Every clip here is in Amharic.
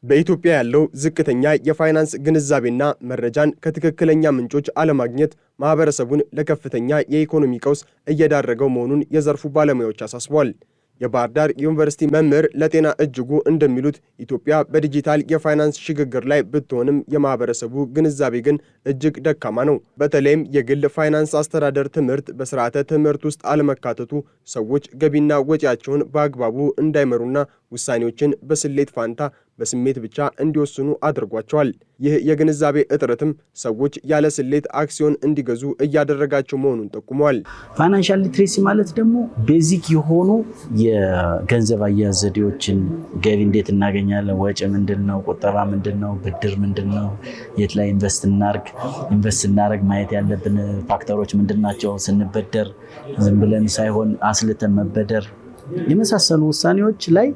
በኢትዮጵያ ያለው ዝቅተኛ የፋይናንስ ግንዛቤና መረጃን ከትክክለኛ ምንጮች አለማግኘት ማህበረሰቡን ለከፍተኛ የኢኮኖሚ ቀውስ እየዳረገው መሆኑን የዘርፉ ባለሙያዎች አሳስበዋል። የባህር ዳር ዩኒቨርሲቲ መምህር ለጤና እጅጉ እንደሚሉት ኢትዮጵያ በዲጂታል የፋይናንስ ሽግግር ላይ ብትሆንም የማህበረሰቡ ግንዛቤ ግን እጅግ ደካማ ነው። በተለይም የግል ፋይናንስ አስተዳደር ትምህርት በስርዓተ ትምህርት ውስጥ አለመካተቱ ሰዎች ገቢና ወጪያቸውን በአግባቡ እንዳይመሩና ውሳኔዎችን በስሌት ፋንታ በስሜት ብቻ እንዲወስኑ አድርጓቸዋል። ይህ የግንዛቤ እጥረትም ሰዎች ያለ ስሌት አክሲዮን እንዲገዙ እያደረጋቸው መሆኑን ጠቁመዋል። ፋይናንሻል ሊትሬሲ ማለት ደግሞ ቤዚክ የሆኑ የገንዘብ አያያዝ ዘዴዎችን፣ ገቢ እንዴት እናገኛለን፣ ወጪ ምንድነው፣ ቁጠባ ምንድነው፣ ብድር ምንድነው፣ የት ላይ ኢንቨስት እናደርግ ማየት ያለብን ፋክተሮች ምንድናቸው፣ ስንበደር ዝም ብለን ሳይሆን አስልተን መበደር የመሳሰሉ ውሳኔዎች ላይ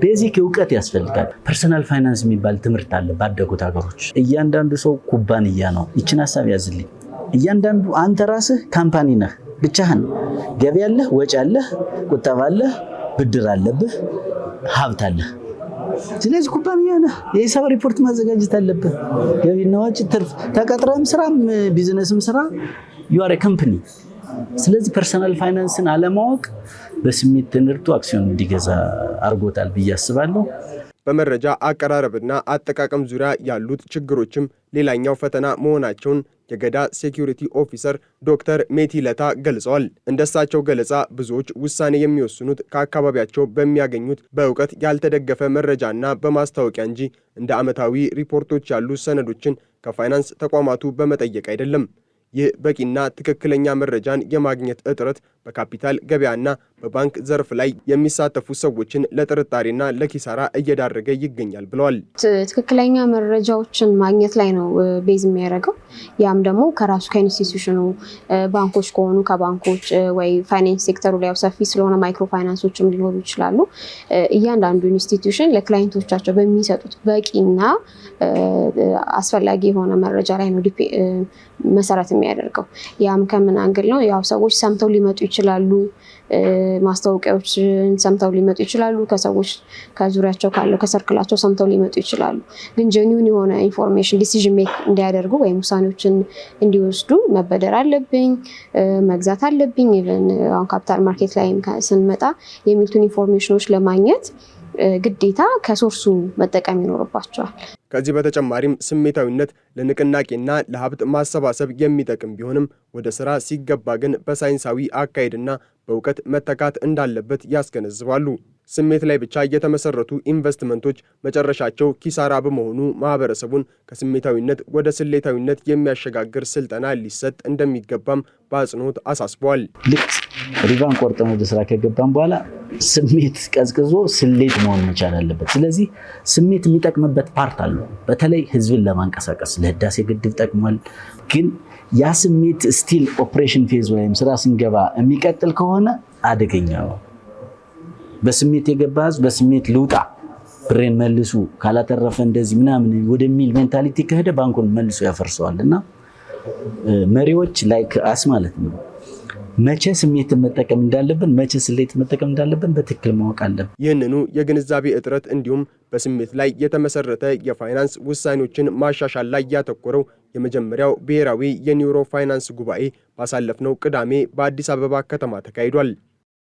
ቤዚክ እውቀት ያስፈልጋል። ፐርሰናል ፋይናንስ የሚባል ትምህርት አለ ባደጉት ሀገሮች። እያንዳንዱ ሰው ኩባንያ ነው። ይችን ሐሳብ ያዝልኝ። እያንዳንዱ አንተ ራስህ ካምፓኒ ነህ፣ ብቻህን ገቢ አለህ፣ ወጪ አለህ፣ ቁጠባ አለህ፣ ብድር አለብህ፣ ሀብት አለህ። ስለዚህ ኩባንያ ነህ። የሂሳብ ሪፖርት ማዘጋጀት አለብህ። ገቢና ወጪ፣ ትርፍ፣ ተቀጥረህም ስራም ቢዝነስም ስራ you are a company። ስለዚህ ፐርሰናል ፋይናንስን አለማወቅ በስሜት ተነርቶ አክሲዮን እንዲገዛ አርጎታል ብዬ አስባለሁ። በመረጃ አቀራረብና አጠቃቀም ዙሪያ ያሉት ችግሮችም ሌላኛው ፈተና መሆናቸውን የገዳ ሴኩሪቲ ኦፊሰር ዶክተር ሜቲለታ ገልጸዋል። እንደሳቸው ገለጻ ብዙዎች ውሳኔ የሚወስኑት ከአካባቢያቸው በሚያገኙት በእውቀት ያልተደገፈ መረጃና በማስታወቂያ እንጂ እንደ ዓመታዊ ሪፖርቶች ያሉ ሰነዶችን ከፋይናንስ ተቋማቱ በመጠየቅ አይደለም። ይህ በቂና ትክክለኛ መረጃን የማግኘት እጥረት በካፒታል ገበያና በባንክ ዘርፍ ላይ የሚሳተፉ ሰዎችን ለጥርጣሬና ለኪሳራ እየዳረገ ይገኛል ብለዋል። ትክክለኛ መረጃዎችን ማግኘት ላይ ነው ቤዝ የሚያደርገው። ያም ደግሞ ከራሱ ከኢንስቲትዩሽኑ ባንኮች ከሆኑ ከባንኮች ወይ ፋይናንስ ሴክተሩ ላይ ሰፊ ስለሆነ ማይክሮ ፋይናንሶችም ሊኖሩ ይችላሉ። እያንዳንዱ ኢንስቲትዩሽን ለክላይንቶቻቸው በሚሰጡት በቂና አስፈላጊ የሆነ መረጃ ላይ ነው መሰረት የሚያደርገው። ያም ከምን አንግል ነው? ያው ሰዎች ሰምተው ሊመጡ ይችላሉ። ማስታወቂያዎችን ሰምተው ሊመጡ ይችላሉ። ከሰዎች ከዙሪያቸው ካለው ከሰርክላቸው ሰምተው ሊመጡ ይችላሉ። ግን ጀኒውን የሆነ ኢንፎርሜሽን ዲሲዥን ሜክ እንዲያደርጉ ወይም ውሳኔዎችን እንዲወስዱ መበደር አለብኝ፣ መግዛት አለብኝ፣ ኢቨን አሁን ካፒታል ማርኬት ላይ ስንመጣ የሚሉትን ኢንፎርሜሽኖች ለማግኘት ግዴታ ከሶርሱ መጠቀም ይኖርባቸዋል። ከዚህ በተጨማሪም ስሜታዊነት ለንቅናቄና ለሀብት ማሰባሰብ የሚጠቅም ቢሆንም ወደ ስራ ሲገባ ግን በሳይንሳዊ አካሄድና በእውቀት መተካት እንዳለበት ያስገነዝባሉ። ስሜት ላይ ብቻ የተመሰረቱ ኢንቨስትመንቶች መጨረሻቸው ኪሳራ በመሆኑ ማህበረሰቡን ከስሜታዊነት ወደ ስሌታዊነት የሚያሸጋግር ስልጠና ሊሰጥ እንደሚገባም በአጽንኦት አሳስበዋል። ልክ ሪቫን ቆርጠን ወደ ስራ ከገባን በኋላ ስሜት ቀዝቅዞ ስሌት መሆን መቻል አለበት። ስለዚህ ስሜት የሚጠቅምበት ፓርት አለው። በተለይ ህዝብን ለማንቀሳቀስ ለህዳሴ ግድብ ጠቅሟል። ግን ያ ስሜት ስቲል ኦፕሬሽን ፌዝ ወይም ስራ ስንገባ የሚቀጥል ከሆነ አደገኛ ነው። በስሜት የገባ ህዝብ በስሜት ልውጣ ብሬን መልሱ ካላተረፈ እንደዚህ ምናምን ወደሚል ሜንታሊቲ ከሄደ ባንኩን መልሶ ያፈርሰዋልና መሪዎች ላይክ አስ ማለት ነው መቼ ስሜት መጠቀም እንዳለብን መቼ ስሌት መጠቀም እንዳለብን በትክክል ማወቅ አለብን። ይህንኑ የግንዛቤ እጥረት እንዲሁም በስሜት ላይ የተመሰረተ የፋይናንስ ውሳኔዎችን ማሻሻል ላይ ያተኮረው የመጀመሪያው ብሔራዊ የኒውሮ ፋይናንስ ጉባኤ ባሳለፍነው ቅዳሜ በአዲስ አበባ ከተማ ተካሂዷል።